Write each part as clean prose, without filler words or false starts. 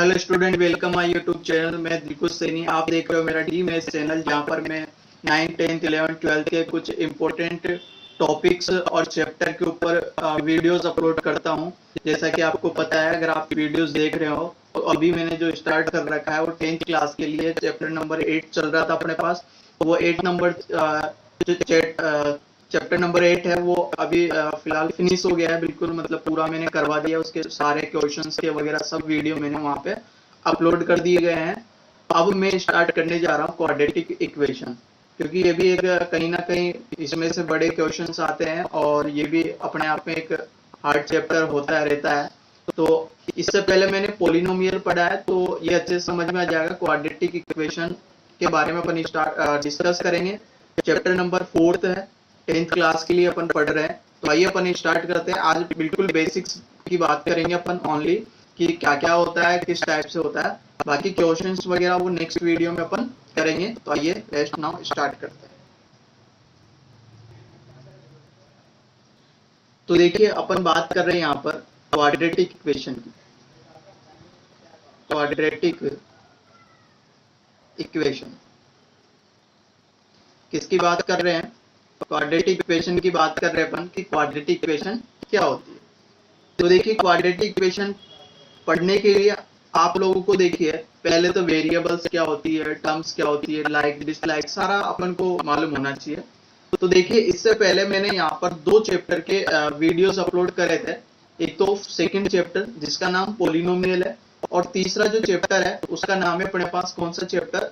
Hello student, welcome my YouTube channel. मैं दिलकुश सैनी, आप देख रहे हो मेरा डी मैथ चैनल, जहां पर मैं 9th 10th 11th 12th के कुछ इंपॉर्टेंट टॉपिक्स और चैप्टर के ऊपर वीडियोस अपलोड करता हूं। जैसा कि आपको पता है, अगर आप वीडियोस देख रहे हो तो अभी मैंने जो स्टार्ट कर रखा है वो 10th क्लास के लिए चैप्टर नंबर 8 चल रहा था अपने पास। वो 8 नंबर जो चैप्टर नंबर 8 है वो अभी फिलहाल फिनिश हो गया है, बिल्कुल मतलब पूरा मैंने करवा दिया। उसके सारे क्वेश्चंस के वगैरह सब वीडियो मैंने वहां पे अपलोड कर दिए गए हैं। अब मैं स्टार्ट करने जा रहा हूँ क्वाड्रेटिक इक्वेशन, क्योंकि ये भी एक कहीं ना कहीं इसमें से बड़े क्वेश्चंस आते हैं और ये भी अपने आप में एक हार्ड चैप्टर होता है रहता है। तो इससे पहले मैंने पॉलिनोमियल पढ़ा है, तो ये अच्छे से समझ में आ जाएगा। क्वाड्रेटिक इक्वेशन के बारे में अपन डिस्कस करेंगे। चैप्टर नंबर 4 है, 10th क्लास के लिए अपन पढ़ रहे हैं। तो आइए अपन स्टार्ट करते हैं। आज बिल्कुल बेसिक्स की बात करेंगे अपन ओनली, कि क्या क्या होता है, किस टाइप से होता है। बाकी क्वेश्चंस वगैरह वो नेक्स्ट वीडियो में अपन करेंगे। तो आइए लेट्स नाउ स्टार्ट करते हैं। तो देखिए, अपन बात कर रहे हैं यहाँ पर क्वाड्रेटिक इक्वेशन की। क्वाड्रेटिक इक्वेशन किसकी बात कर रहे हैं? क्वाड्रेटिक इक्वेशन की बात कर रहे हैं अपन, कि क्वाड्रेटिक इक्वेशन क्या होती है। तो देखिए, क्वाड्रेटिक इक्वेशन पढ़ने के लिए आप लोगों को देखिए, पहले तो वेरिएबल्स क्या होती है, टर्म्स क्या होती है, लाइक डिसलाइक सारा अपन को मालूम होना चाहिए। तो देखिए, इससे पहले मैंने यहाँ पर 2 चैप्टर के वीडियोस अपलोड करे थे। एक तो सेकंड चैप्टर जिसका नाम पॉलिनोमियल है, और तीसरा जो चैप्टर है उसका नाम है अपने पास कौन सा chapter,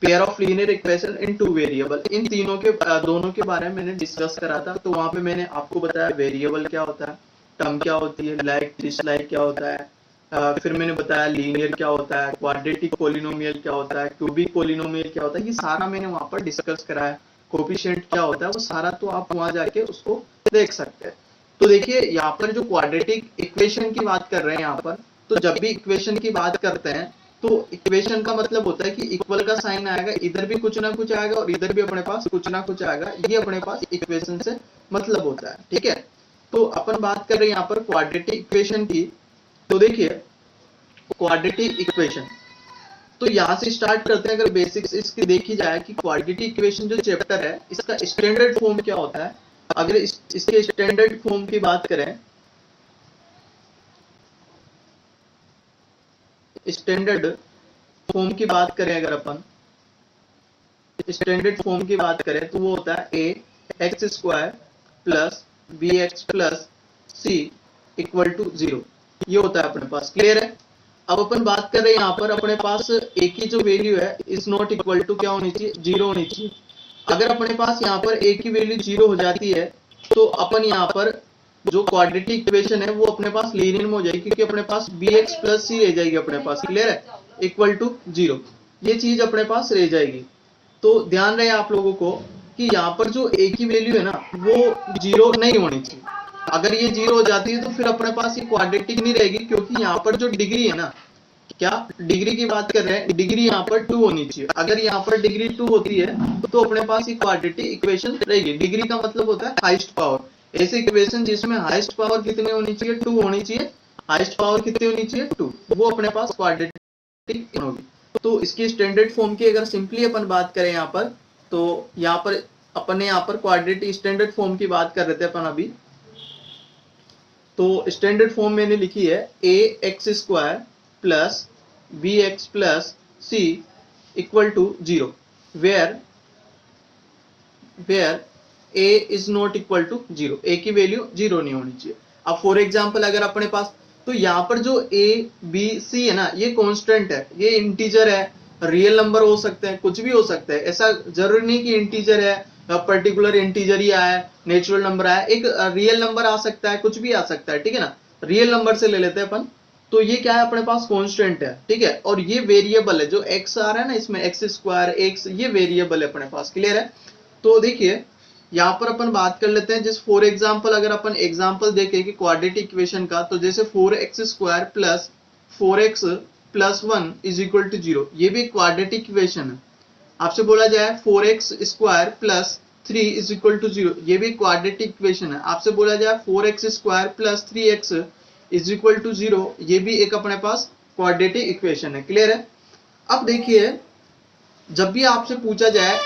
pair of linear equation in 2 variable. इन तीनों के दोनों के बारे में मैंने डिस्कस करा था। तो वहां पे मैंने आपको बताया वेरिएबल क्या होता है, टर्म क्या होती है, लाइक डिसलाइक क्या होता है, फिर मैंने बताया लीनियर क्या होता है, क्वाड्रेटिक पॉलिनोमियल क्या होता है, क्यूबिक पॉलिनोमियल क्या होता है। ये सारा मैंने वहां पर डिस्कस करा है। कोफिशिएंट क्या होता है वो सारा तो आप वहां जाके उसको देख सकते हैं। तो देखिए, यहाँ पर जो क्वाड्रेटिक इक्वेशन की बात कर रहे हैं यहाँ पर, तो जब भी इक्वेशन की बात करते हैं तो इक्वेशन का मतलब होता है कि इक्वल का साइन आएगा, इधर भी कुछ ना कुछ आएगा और इधर भी अपने पास कुछ ना कुछ आएगा। ये अपने पास इक्वेशन से मतलब होता है, ठीक है। तो अपन बात कर रहे हैं यहाँ पर क्वाड्रेटिक इक्वेशन की। तो देखिए, क्वाड्रेटिक इक्वेशन तो यहां से स्टार्ट करते हैं। अगर बेसिक्स इसकी देखी जाए कि क्वाड्रेटिक इक्वेशन जो चैप्टर है इसका स्टैंडर्ड फॉर्म क्या होता है। अगर इसके स्टैंडर्ड फॉर्म की बात करें, स्टैंडर्ड फॉर्म की बात करें, अगर अपन स्टैंडर्ड फॉर्म की बात करें तो वो होता है a x square plus b x plus c equal to 0। ये होता है अपने पास, क्लियर है। अब अपन बात कर रहे हैं यहाँ पर अपने पास ए की जो वैल्यू है इज नॉट इक्वल टू क्या होनी चाहिए, 0 होनी चाहिए। अगर अपने पास यहाँ पर ए की वैल्यू 0 हो जाती है तो अपन यहाँ पर जो क्वाड्रेटिक इक्वेशन है वो अपने पास लीनियर में हो जाएगी, क्योंकि अपने पास बी एक्स प्लस सी रह जाएगी अपने पास, क्लियर है, इक्वल टू 0। ये चीज अपने पास रह जाएगी। तो ध्यान रहे आप लोगों को कि यहाँ पर जो ए की वैल्यू है ना वो 0 नहीं होनी चाहिए। अगर ये 0 हो जाती है तो फिर अपने पास ये क्वाड्रेटिक नहीं रहेगी, क्योंकि यहाँ पर जो डिग्री है ना, क्या डिग्री की बात कर रहे हैं, डिग्री यहाँ पर 2 होनी चाहिए। अगर यहाँ पर डिग्री 2 होती है तो अपने पास ये क्वाड्रेटिक इक्वेशन रहेगी। डिग्री का मतलब होता है हाईएस्ट पावर। ऐसे इक्वेशन जिसमें हाईएस्ट पावर कितनी होनी चाहिए, 2 होनी चाहिए। हाईएस्ट पावर कितनी होनी चाहिए, 2, वो अपने पास क्वाड्रेटिक होगी। तो इसकी स्टैंडर्ड फॉर्म की अगर सिंपली अपन बात करें यहाँ पर, तो यहाँ पर अपन ने यहाँ पर क्वाड्रेटिक स्टैंडर्ड फॉर्म की बात कर रहे थे अपन अभी। तो स्टैंडर्ड फॉर्म मैंने लिखी है a x square plus b x plus c equal to 0, where a is not equal to 0। A की वैल्यू 0 नहीं होनी चाहिए। अब फॉर एग्जांपल अगर अपने पास, तो यहाँ पर जो ए बी सी है ना, ये कांस्टेंट है, ये इंटीजर है, रियल नंबर हो सकते हैं, कुछ भी हो सकता है। ऐसा जरूरी नहीं कि इंटीजर है, पर्टिकुलर इंटीजर ही आया है, नेचुरल नंबर आया, एक रियल नंबर आ सकता है, कुछ भी आ सकता है, ठीक है ना। रियल नंबर से ले लेते हैं अपन। तो ये क्या है अपने पास, कांस्टेंट है, ठीक है। और ये वेरिएबल है, जो एक्स आ रहा है ना इसमें, एक्स स्क्वायर एक्स, ये वेरिएबल है अपने पास, क्लियर है। तो देखिए, यहाँ पर अपन बात कर लेते हैं जिस फॉर एग्जाम्पल, अगर अपन एग्जाम्पल देखें कि क्वाड्रेटिक इक्वेशन का, तो जैसे 4x square plus 4x plus 1 is equal to 0, ये भी क्वाड्रेटिक इक्वेशन है। आपसे बोला जाए 4x square plus 3 is equal to 0, ये भी क्वाड्रेटिक इक्वेशन है। आपसे बोला जाए 4x square plus 3x is equal to 0, ये भी एक अपने पास क्वाड्रेटिक इक्वेशन है। क्लियर है? अब देखिए, जब भी आपसे पूछा जाए,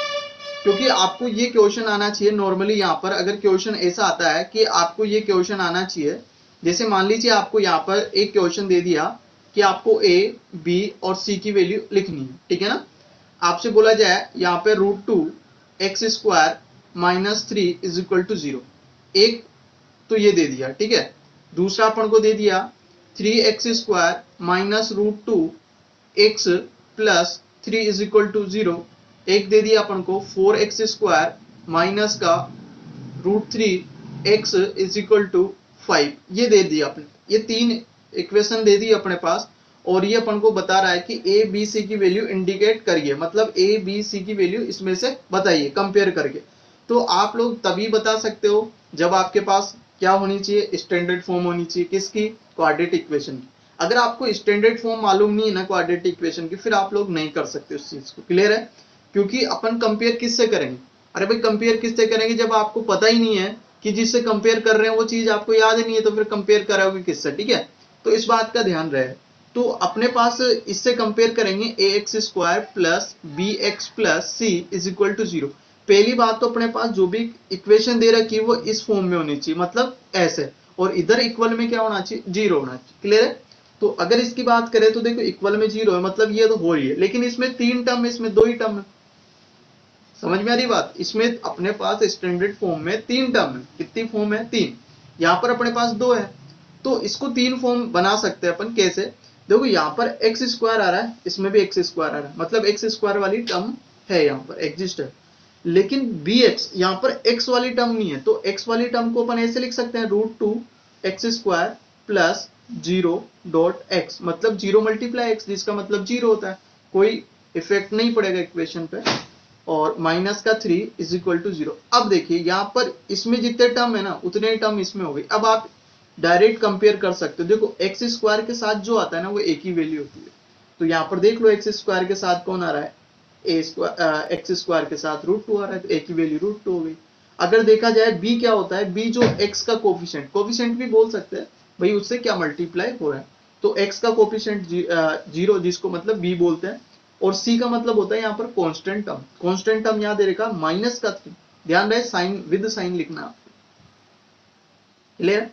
क्योंकि आपको ये क्वेश्चन आना चाहिए नॉर्मली, यहाँ पर अगर क्वेश्चन ऐसा आता है कि आपको ये क्वेश्चन आना चाहिए, जैसे मान लीजिए आपको यहाँ पर एक क्वेश्चन दे दिया कि आपको ए, बी और सी की वैल्यू लिखनी है, ठीक है ना। आपसे बोला जाए यहाँ पे √2 x² -3 = 0, एक तो ये दे दिया, ठीक है। दूसरा अपन को दे दिया 3x² -√2x + 3 = 0, एक दे दिया अपन को 4x² माइनस का √3x = 5, ये दे दिया अपने, ये तीन इक्वेशन दे दी अपने पास। और ये अपन को बता रहा है कि ए बी सी की वैल्यू इंडिकेट करिए, मतलब ए बी सी की वैल्यू इसमें से बताइए कंपेयर करके। तो आप लोग तभी बता सकते हो जब आपके पास क्या होनी चाहिए, स्टैंडर्ड फॉर्म होनी चाहिए, किसकी, क्वाड्रेटिक इक्वेशन की। अगर आपको स्टैंडर्ड फॉर्म मालूम नहीं है ना क्वाड्रेटिक इक्वेशन की, फिर आप लोग नहीं कर सकते उस चीज को। क्लियर है? क्योंकि अपन कंपेयर किससे करेंगे? अरे भाई कंपेयर किससे करेंगे जब आपको पता ही नहीं है कि जिससे कंपेयर कर रहे हैं वो चीज आपको याद ही नहीं है, तो फिर कंपेयर करोगे किससे? ठीक है, तो इस बात का ध्यान रहे। तो अपने पास इससे कंपेयर करेंगे ax² + bx + c = 0। पहली बात तो अपने पास जो भी इक्वेशन दे रखी है वो इस फॉर्म में होनी चाहिए, मतलब ऐसे, और इधर इक्वल में क्या होना चाहिए, 0 होना चाहिए। क्लियर है? तो अगर इसकी बात करें तो देखो इक्वल में 0 है, मतलब ये तो हो रही है, लेकिन इसमें 3 टर्म है, इसमें 2 ही टर्म है। समझ में आ रही बात? इसमें अपने पास स्टैंडर्ड फॉर्म में 3 टर्म है, कितनी फॉर्म है, 3। यहाँ पर अपने पास 2 है, तो इसको 3 फॉर्म बना सकते हैं अपन। कैसे? देखो यहाँ पर x² आ रहा है, इसमें भी x² आ रहा है, मतलब x² वाली टर्म है, यहाँ पर एग्जिस्ट है। लेकिन bx, यहाँ पर x वाली टर्म नहीं है, तो x वाली टर्म को अपन ऐसे लिख सकते हैं √2x² + 0.x, मतलब 0 × x, जिसका मतलब 0 होता है, कोई इफेक्ट नहीं पड़ेगा इक्वेशन पे, और माइनस का 3 = 0। अब देखिए यहाँ पर इसमें जितने टर्म है ना उतने टर्म इसमें हो गई। अब आप डायरेक्ट कंपेयर कर सकते हो। देखो x² के साथ जो आता है ना वो एक ही वैल्यू होती है, तो यहाँ पर देख लो x² के साथ कौन आ रहा है, x² के साथ √2 आ रहा है, तो एक ही वैल्यू √2 हो गई। अगर देखा जाए b क्या होता है, b जो x का कोफिशिएंट भी बोल सकते हैं भाई, उससे क्या मल्टीप्लाई हो रहा है, तो x का कोफिशिएंट 0, जिसको मतलब b बोलते हैं, और c का मतलब होता है यहाँ पर कांस्टेंट टर्म। कांस्टेंट टर्म याद रखा -3, ध्यान रहे साइन विद साइन लिखना आपको। क्लियर?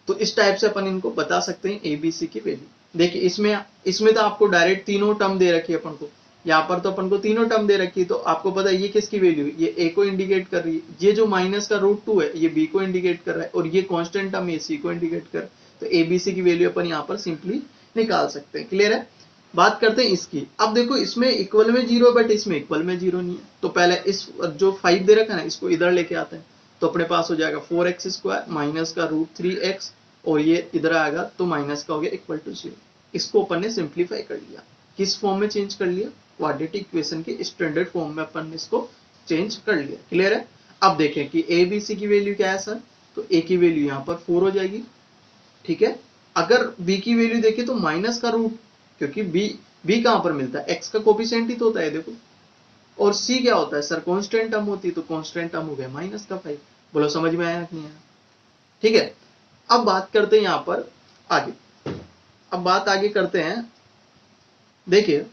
तो इस टाइप से अपन इनको बता सकते हैं ए बी सी की वैल्यू। देखिए इसमें तो आपको डायरेक्ट तीनों टर्म दे रखी है अपन को, यहाँ पर तो अपन को तीनों टर्म दे रखी है, तो आपको पता है ये किसकी वैल्यू है, ये ए को इंडिकेट कर रही है, ये जो माइनस का √2 है ये बी को इंडिकेट कर रहा है, और ये कांस्टेंट टर्म ये सी को इंडिकेट कर रहा है। तो ए बी सी की वैल्यू अपन यहाँ पर सिंपली निकाल सकते हैं। क्लियर है? बात करते हैं इसकी। अब देखो इसमें इक्वल में 0 है, बट इसमें इक्वल में 0 नहीं है, तो पहले इस जो 5 दे रखा है ना इसको इधर लेके आते हैं, तो अपने पास हो जाएगा 4x² माइनस का √3x, और ये इधर आएगा तो माइनस का हो गया =0। इसको अपन ने सिंप्लीफाई कर लिया, किस फॉर्म में चेंज कर लिया, क्वाड्रेटिक इक्वेशन के स्टैंडर्ड फॉर्म में अपन ने इसको चेंज कर लिया। क्लियर है? अब देखें कि ए बी सी की वैल्यू क्या है सर, तो ए की वैल्यू यहाँ पर 4 हो जाएगी, ठीक है। अगर बी की वैल्यू देखें तो माइनस का रूट, क्योंकि बी कहां पर मिलता है, एक्स का कोफिशिएंट ही तो होता है देखो, और सी क्या होता है सर, कांस्टेंट टर्म होती है, तो कांस्टेंट टर्म हो गया -5। बोलो समझ में आया कि नहीं आया? ठीक है। अब बात करते हैं यहाँ पर आगे, अब बात आगे करते हैं। देखिए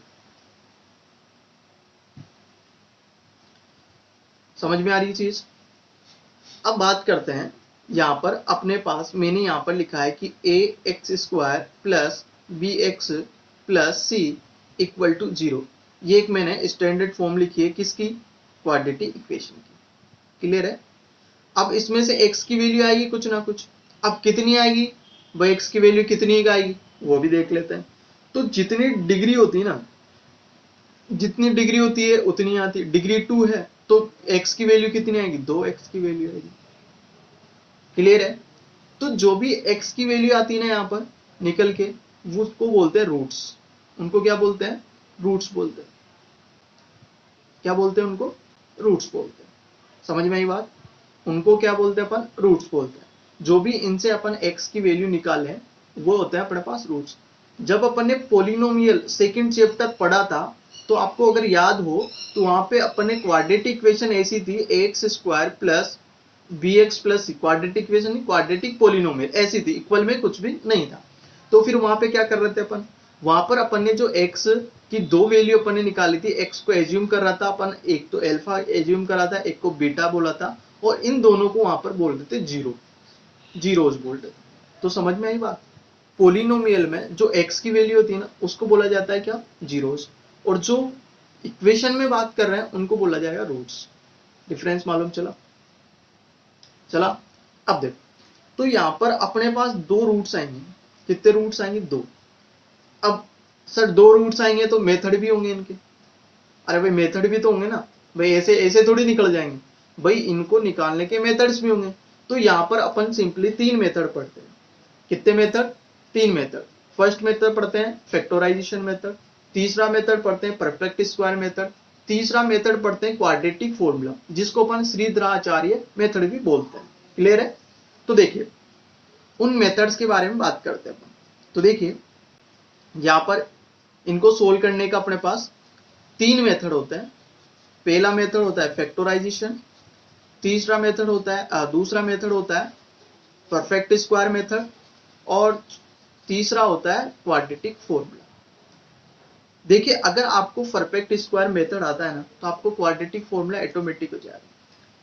समझ में आ रही चीज? अब बात करते हैं यहाँ पर अपने पास, मैंने यहाँ पर लिखा है कि ax² + bx + c = 0, ये एक मैंने स्टैंडर्ड फॉर्म लिखी है किसकी, क्वाड्रेटिक इक्वेशन की। क्लियर है? अब इसमें से x की वैल्यू आएगी कुछ ना कुछ, अब कितनी आएगी भाई, x की वैल्यू कितनी आएगी वो भी देख लेते हैं। तो जितनी डिग्री होती है ना, जितनी डिग्री होती है उतनी आती है, डिग्री 2 है तो x की वैल्यू कितनी आएगी, 2x की वैल्यू आएगी। क्लियर है? तो जो भी x की वैल्यू आती है ना यहाँ पर निकल के, वो उसको बोलते हैं रूट्स। उनको क्या बोलते हैं, रूट्स बोलते हैं। क्या बोलते हैं उनको, रूट्स बोलते हैं। समझ में आई बात? उनको क्या बोलते हैं अपन, रूट्स बोलते हैं। जो भी इनसे अपन x की वैल्यू निकाले वो होते हैं अपने पास रूट्स। जब अपन ने पॉलिनोमियल सेकंड चैप्टर पढ़ा था, तो आपको अगर याद हो तो वहां पे अपन ने क्वाड्रेटिक इक्वेशन ऐसी थी, ax² + bx + c, quadratic equation नहीं, क्वाड्रेटिक पॉलिनोमियल ऐसी थी, इक्वल में कुछ भी नहीं था। तो फिर वहां पे क्या कर रहे थे अपन, वहां पर अपन ने जो x की दो वैल्यू अपन ने निकाली थी, x को एज्यूम कर रहा था अपन, एक तो अल्फा एज्यूम कर रहा था, एक को बीटा बोला था, और इन दोनों को वहां पर बोल देते जीरो, जीरोज बोल देते। तो समझ में आई बात। पोलिनोमियल में जो x की वैल्यू होती है ना, उसको बोला जाता है क्या, जीरोज, और जो इक्वेशन में बात कर रहे हैं उनको बोला जाएगा रूट्स। डिफरेंस मालूम चला? चला। अब देखो, तो यहां पर अपने पास दो रूट्स आएंगे। कितने रूट्स आएंगे? दो। अब सर दो रूट्स आएंगे तो मेथड भी होंगे इनके। अरे भाई मेथड भी तो होंगे ना भाई, ऐसे ऐसे थोड़ी निकल जाएंगे भाई, इनको निकालने के मेथड्स भी होंगे। तो यहां पर अपन सिंपली तीन मेथड पढ़ते हैं। कितने मेथड? तीन मेथड। फर्स्ट मेथड पढ़ते हैं फैक्टराइजेशन मेथड, तीसरा मेथड पढ़ते हैं परफेक्ट स्क्वायर मेथड, तीसरा मेथड पढ़ते हैं क्वाड्रेटिक फॉर्मूला, जिसको अपन श्रीधराचार्य मेथड भी बोलते हैं। क्लियर है? तो देखिए उन मेथड्स के बारे में बात करते हैं अपन। तो देखिए यहां पर इनको सोल्व करने का अपने पास तीन मेथड होते हैं। पहला मेथड होता है फैक्टराइजेशन, तीसरा मेथड होता है दूसरा मेथड होता है परफेक्ट स्क्वायर मेथड, और तीसरा होता है क्वाड्रेटिक फॉर्मूला। देखिए अगर आपको परफेक्ट स्क्वायर मेथड आता है ना, तो आपको क्वाड्रेटिक फॉर्मूला ऑटोमेटिक हो जाएगा,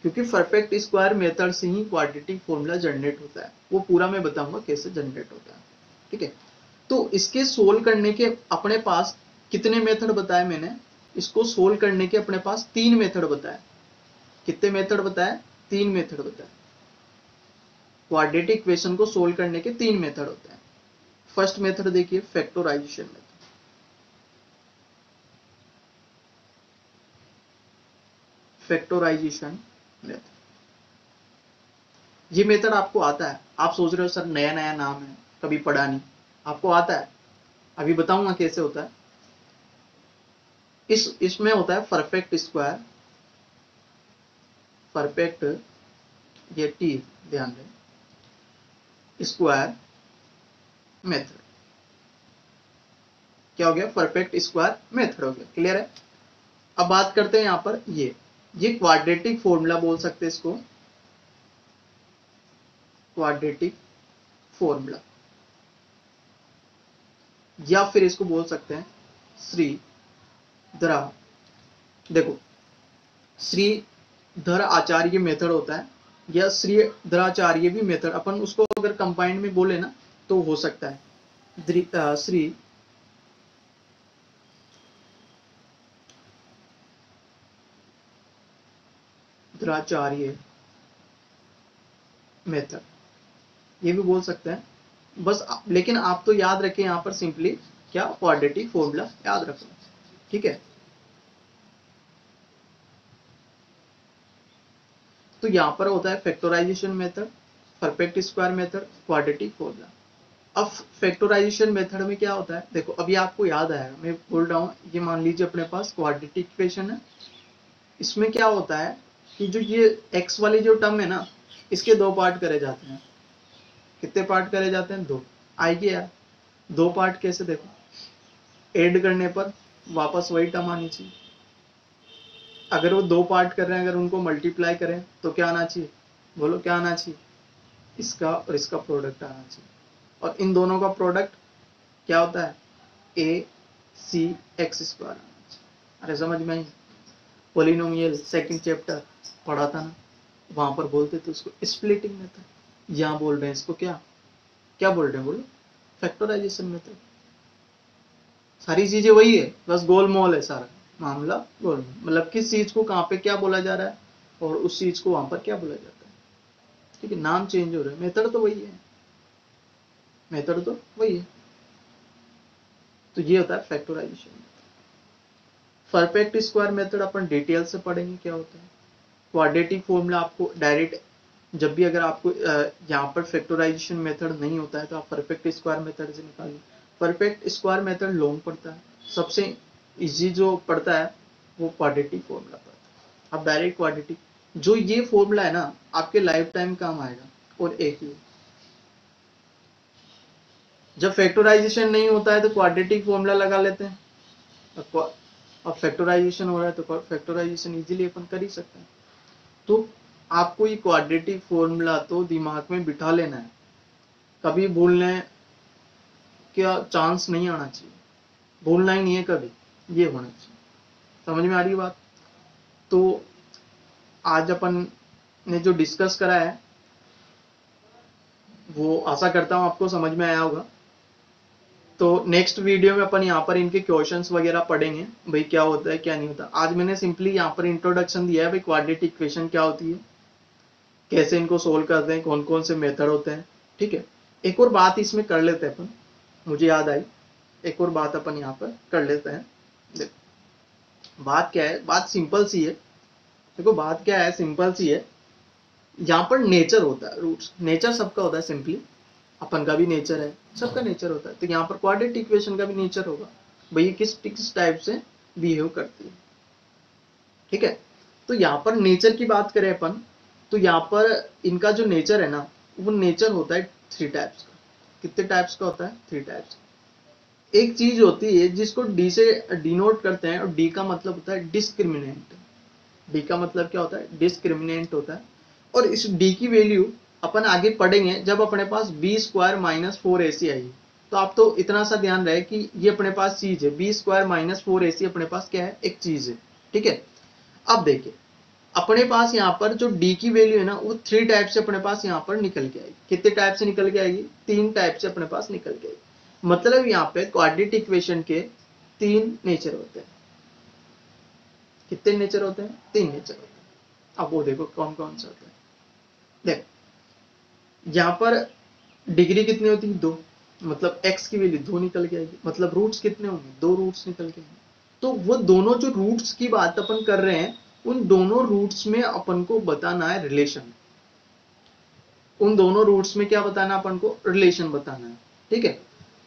क्योंकि परफेक्ट स्क्वायर मेथड से ही क्वाड्रेटिक फॉर्मूला जनरेट होता है। वो पूरा मैं बताऊंगा कैसे जनरेट होता है। ठीक है, तो इसके सोल्व करने के अपने पास कितने मेथड बताए मैंने? इसको सोल्व करने के अपने पास तीन मेथड बताए। कितने मेथड बताए? तीन मेथड बताए। क्वाड्रेटिक इक्वेशन को सोल्व करने के तीन मेथड होते हैं। फर्स्ट मेथड देखिए फैक्टराइजेशन मेथड। फैक्टराइजेशन मेथड, ये मेथड आपको आता है? आप सोच रहे हो सर नया नया नाम है, कभी पढ़ा नहीं। आपको आता है, अभी बताऊंगा कैसे होता है। इसमें होता है परफेक्ट स्क्वायर, परफेक्ट, ये टी ध्यान दें, स्क्वायर मेथड। क्या हो गया? परफेक्ट स्क्वायर मेथड हो गया। क्लियर है? अब बात करते हैं यहां पर ये क्वाड्रेटिक फॉर्मूला बोल सकते हैं इसको, क्वाड्रेटिक फॉर्मूला, या फिर इसको बोल सकते हैं श्रीधर। देखो श्रीधर आचार्य मेथड होता है, या श्रीधराचार्य भी मेथड, अपन उसको अगर कंबाइंड में बोले ना तो हो सकता है श्री धराचार्य मेथड, ये भी बोल सकते हैं बस। लेकिन आप तो याद रखें यहां पर सिंपली क्या, क्वाड्रेटिक फॉर्मूला याद रखना। ठीक है, तो यहां पर होता है factorization method, perfect square method, quadratic formula. अब फैक्टराइजेशन मेथड में क्या होता है, देखो अभी आपको याद आएगा, मैं बोल रहा हूं, ये मान लीजिए अपने पास क्वाड्रेटिक इक्वेशन है। इसमें क्या होता है कि जो ये x वाली जो टर्म है ना, इसके दो पार्ट करे जाते हैं। कितने पार्ट करे जाते हैं? दो। आएगी यार, दो पार्ट कैसे? देखो ऐड करने पर वापस वही टर्म आनी चाहिए। अगर वो दो पार्ट कर रहे हैं, अगर उनको मल्टीप्लाई करें तो क्या आना चाहिए? बोलो क्या आना चाहिए? इसका और इसका प्रोडक्ट आना चाहिए, और इन दोनों का प्रोडक्ट क्या होता है? ए सी एक्स स्क्वायर आना चाहिए। अरे समझ में आई? पोलिनोमियल सेकंड चैप्टर पढ़ा था ना, वहां पर बोलते थे उसको स्प्लिटिंग मेथड। यहां बोल रहे हैं इसको क्या क्या बोल रहे हैं? बोलो फैक्टराइजेशन मेथड। सारी चीजें वही है, बस गोलमोल है सारा मामला। गोलमोल मतलब किस चीज को कहां पे क्या बोला जा रहा है, और उस चीज को वहां पर क्या बोला जाता है। ठीक है, नाम चेंज हो रहा है, मेथड तो वही है, मेथड तो वही है। तो ये होता है फैक्टराइजेशन। परफेक्ट स्क्वायर मेथड अपन डिटेल से पढ़ेंगे क्या होता है। क्वाड्रेटिक फॉर्मूला आपको डायरेक्ट, जब भी अगर आपको यहाँ पर फैक्टराइजेशन मेथड नहीं होता है तो आप परफेक्ट स्क्वायर मेथड से निकालिए। परफेक्ट स्क्वायर मेथड लॉन्ग पड़ता है, सबसे इजी जो पड़ता है वो क्वाड्रेटिक फॉर्मूला पड़ता है। अब डायरेक्ट क्वाड्रेटिक, जो ये फॉर्मूला है ना आपके लाइफ टाइम काम आएगा। और एक ही, जब फैक्टराइजेशन नहीं होता है तो क्वाड्रेटिक फॉर्मूला लगा लेते हैं, अब फैक्टराइजेशन हो रहा है तो फैक्टराइजेशन इजीली अपन कर ही सकते हैं। तो आपको ये क्वाड्रेटिक फॉर्मूला तो दिमाग में बिठा लेना है, कभी भूलने का चांस नहीं आना चाहिए। भूलना ही नहीं है कभी, ये होना चाहिए। समझ में आ रही है बात? तो आज अपन ने जो डिस्कस करा है वो आशा करता हूं आपको समझ में आया होगा। तो नेक्स्ट वीडियो में अपन यहाँ पर इनके क्वेश्चंस वगैरह पढ़ेंगे, भाई क्या होता है क्या नहीं होता। आज मैंने सिंपली यहाँ पर इंट्रोडक्शन दिया है भाई क्वाड्रेटिक इक्वेशन क्या होती है, कैसे इनको सोल्व करते हैं, कौन कौन से मेथड होते हैं। ठीक है, एक और बात इसमें कर लेते हैं अपन, मुझे याद आई, एक और बात अपन यहाँ पर कर लेते हैं। देखो बात क्या है, बात सिंपल सी है। देखो बात क्या है, सिंपल सी है। यहाँ पर नेचर होता है, रूट्स, नेचर सबका होता है। सिंपली अपन का भी नेचर है, सबका नेचर होता है। तो यहाँ पर क्वाड्रेटिक इक्वेशन का भी नेचर होगा, भाई किस टाइप से बिहेव करती है। ठीक है, तो यहाँ पर नेचर की बात करें अपन, तो यहाँ पर इनका जो नेचर है ना, वो नेचर होता है 3 टाइप्स का। कितने टाइप्स का होता है? 3 टाइप्स। एक चीज होती है जिसको डी से डिनोट करते हैं, और डी का मतलब होता है डिस्क्रिमिनेंट। डी का मतलब क्या होता है? डिस्क्रिमिनेंट होता है। और इस डी की वैल्यू अपन आगे पढ़ेंगे जब अपने पास बी स्क्वायर माइनस 4ac आएगी। तो आप तो इतना सा ध्यान रहे कि ये अपने पास चीज है, बी स्क्वायर माइनस 4ac अपने पास क्या है? एक चीज है। ठीक है, अब देखिए अपने पास यहाँ पर जो डी की वैल्यू है ना, वो 3 टाइप से अपने पास यहाँ पर निकल के आएगी। कितने टाइप से निकल के आएगी? 3 टाइप से अपने पास निकल के आएगी। मतलब यहाँ पे क्वाड्रेटिक इक्वेशन के 3 नेचर होते हैं। कितने नेचर होते हैं? 3 नेचर होते हैं। अब वो देखो कौन कौन से होते हैं। देख यहाँ पर डिग्री कितनी होती है? 2, मतलब x की वैल्यू 2 निकल के आएगी। मतलब रूट्स कितने होंगे? 2 रूट्स निकल के आएंगे। तो वो दोनों जो रूट्स की बात अपन कर रहे हैं, उन दोनों रूट्स में अपन को बताना है रिलेशन। उन दोनों रूट्स में क्या बताना अपन को? रिलेशन बताना है। ठीक है,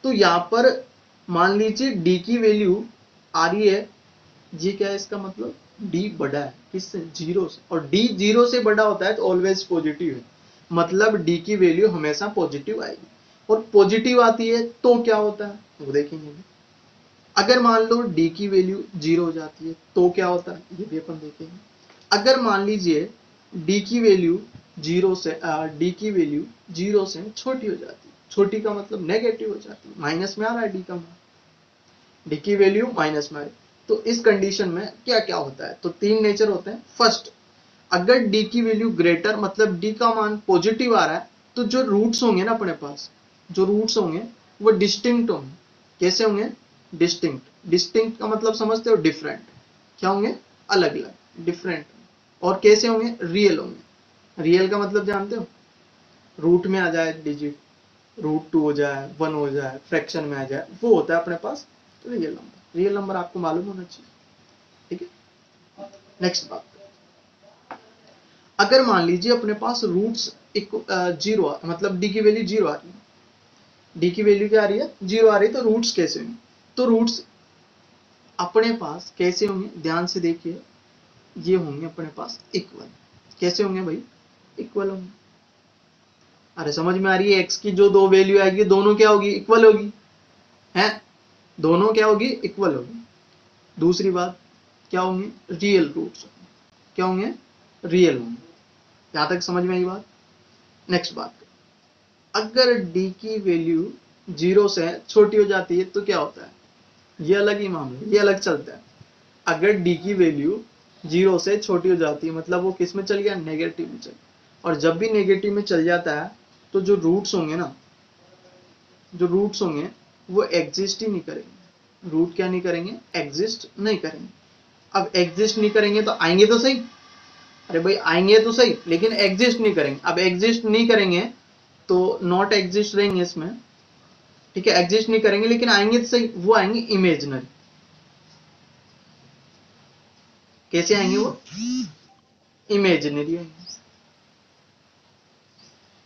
तो यहाँ पर मान लीजिए डी की वैल्यू आ रही है, ये क्या है इसका मतलब? डी बड़ा है किससे? 0 से। और डी 0 से बड़ा होता है तो ऑलवेज पॉजिटिव है, मतलब डी की वैल्यू हमेशा पॉजिटिव आएगी। और पॉजिटिव आती है तो क्या होता है वो देखेंगे। अगर मान लो डी की वैल्यू 0 हो जाती है तो क्या होता है, ये भी अपन देखेंगे। अगर मान लीजिए डी की वैल्यू 0 से डी की वैल्यू 0 से छोटी हो जाती है, छोटी का मतलब नेगेटिव हो जाती है, माइनस में आ रहा है डी का मान, डी की वैल्यू माइनस में आ रही। तो इस कंडीशन में क्या क्या होता है? तो 3 नेचर होते हैं। फर्स्ट, अगर डी की वैल्यू ग्रेटर, मतलब डी का मान पॉजिटिव आ रहा है, तो जो रूट्स होंगे ना अपने पास, जो रूट्स होंगे वो डिस्टिंक्ट होंगे। कैसे होंगे? डिस्टिंक्ट। डिस्टिंक्ट का मतलब समझते हो? डिफरेंट। क्या होंगे? अलग अलग, डिफरेंट। और कैसे होंगे? रियल होंगे। रियल का मतलब जानते हो? रूट में आ जाए डिजिट, √2 हो जाए, 1 हो जाए, फ्रैक्शन में आ जाए, वो होता है अपने पास रियल नंबर। रियल नंबर आपको मालूम होना चाहिए। ठीक है, नेक्स्ट बात, अगर मान लीजिए अपने पास रूट्स 0, मतलब डी की वैल्यू 0 आ रही है, डी की वैल्यू क्या आ रही है? 0 आ रही है, तो रूट्स कैसे होंगे? तो रूट्स अपने पास कैसे होंगे? ध्यान से देखिए, ये होंगे अपने पास इक्वल। कैसे होंगे भाई? इक्वल होंगे। अरे समझ में आ रही है? एक्स की जो 2 वैल्यू आएगी दोनों क्या होगी? इक्वल होगी, है? दोनों क्या होगी? इक्वल होगी। दूसरी बात, क्या होंगे? Real roots. क्या होंगे? रियल होंगे। यहां तक समझ में आई बात? नेक्स्ट बात, अगर डी की वैल्यू 0 से छोटी हो जाती है तो क्या होता है? ये अलग ही मामला, ये अलग चलता है। अगर डी की वैल्यू 0 से छोटी हो जाती है, मतलब वो किस में चल गया? नेगेटिव में चल। और जब भी नेगेटिव में चल जाता है तो जो रूट्स होंगे ना, जो रूट्स होंगे वो एग्जिस्ट ही नहीं करेंगे। रूट क्या नहीं करेंगे? एग्जिस्ट नहीं करेंगे। अब एग्जिस्ट नहीं करेंगे तो आएंगे तो सही, अरे भाई आएंगे तो सही, लेकिन एग्जिस्ट नहीं करेंगे। अब एग्जिस्ट नहीं करेंगे तो नॉट एग्जिस्ट रहेंगे इसमें। ठीक है, एग्जिस्ट नहीं करेंगे लेकिन आएंगे तो सही, वो आएंगे इमेजिनरी। कैसे आएंगे वो? इमेजिनरी आएंगे।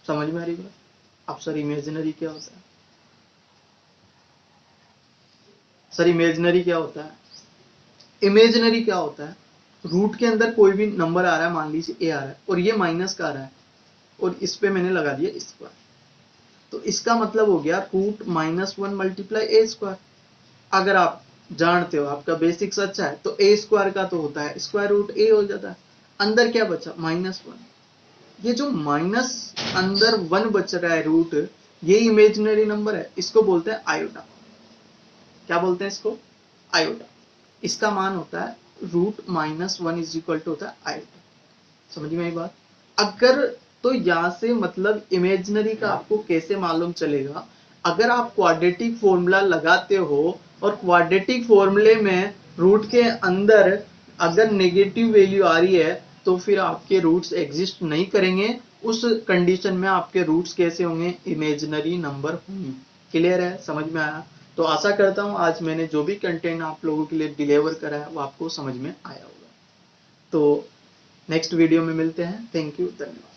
समझ में आ रही बात? अब सर इमेजिनरी क्या होता है? सर इमेजिनरी क्या होता है? इमेजिनरी क्या होता है? रूट के अंदर कोई भी नंबर आ रहा है, मान लीजिए ए आ रहा है और ये माइनस का आ रहा है, और इस पे मैंने लगा दिया स्क्वायर, तो इसका मतलब हो गया √-1 मल्टीप्लाई ए स्क्वायर। अगर आप जानते हो, आपका बेसिक्स अच्छा है, तो ए स्क्वायर का तो होता है स्क्वायर रूट ए हो जाता है। अंदर क्या बचा? -1। ये जो माइनस अंदर 1 बच रहा है रूट, ये इमेजिनरी नंबर है, इसको बोलते हैं आयोटा। क्या बोलते हैं इसको? आयोटा, इसका मान होता है √-1 इज इक्वल टू होता है आयोटा। समझ में आई बात? अगर तो यहाँ से मतलब इमेजिनरी का आपको कैसे मालूम चलेगा, अगर आप क्वाड्रेटिक फॉर्मूला लगाते हो और क्वाड्रेटिक फॉर्मूले में रूट के अंदर अगर नेगेटिव वैल्यू आ रही है तो फिर आपके रूट्स एग्जिस्ट नहीं करेंगे, उस कंडीशन में आपके रूट्स कैसे होंगे, इमेजिनरी नंबर होंगे। क्लियर है, समझ में आया? तो आशा करता हूँ आज मैंने जो भी कंटेंट आप लोगों के लिए डिलीवर करा है वो आपको समझ में आया होगा। तो नेक्स्ट वीडियो में मिलते हैं। थैंक यू, धन्यवाद।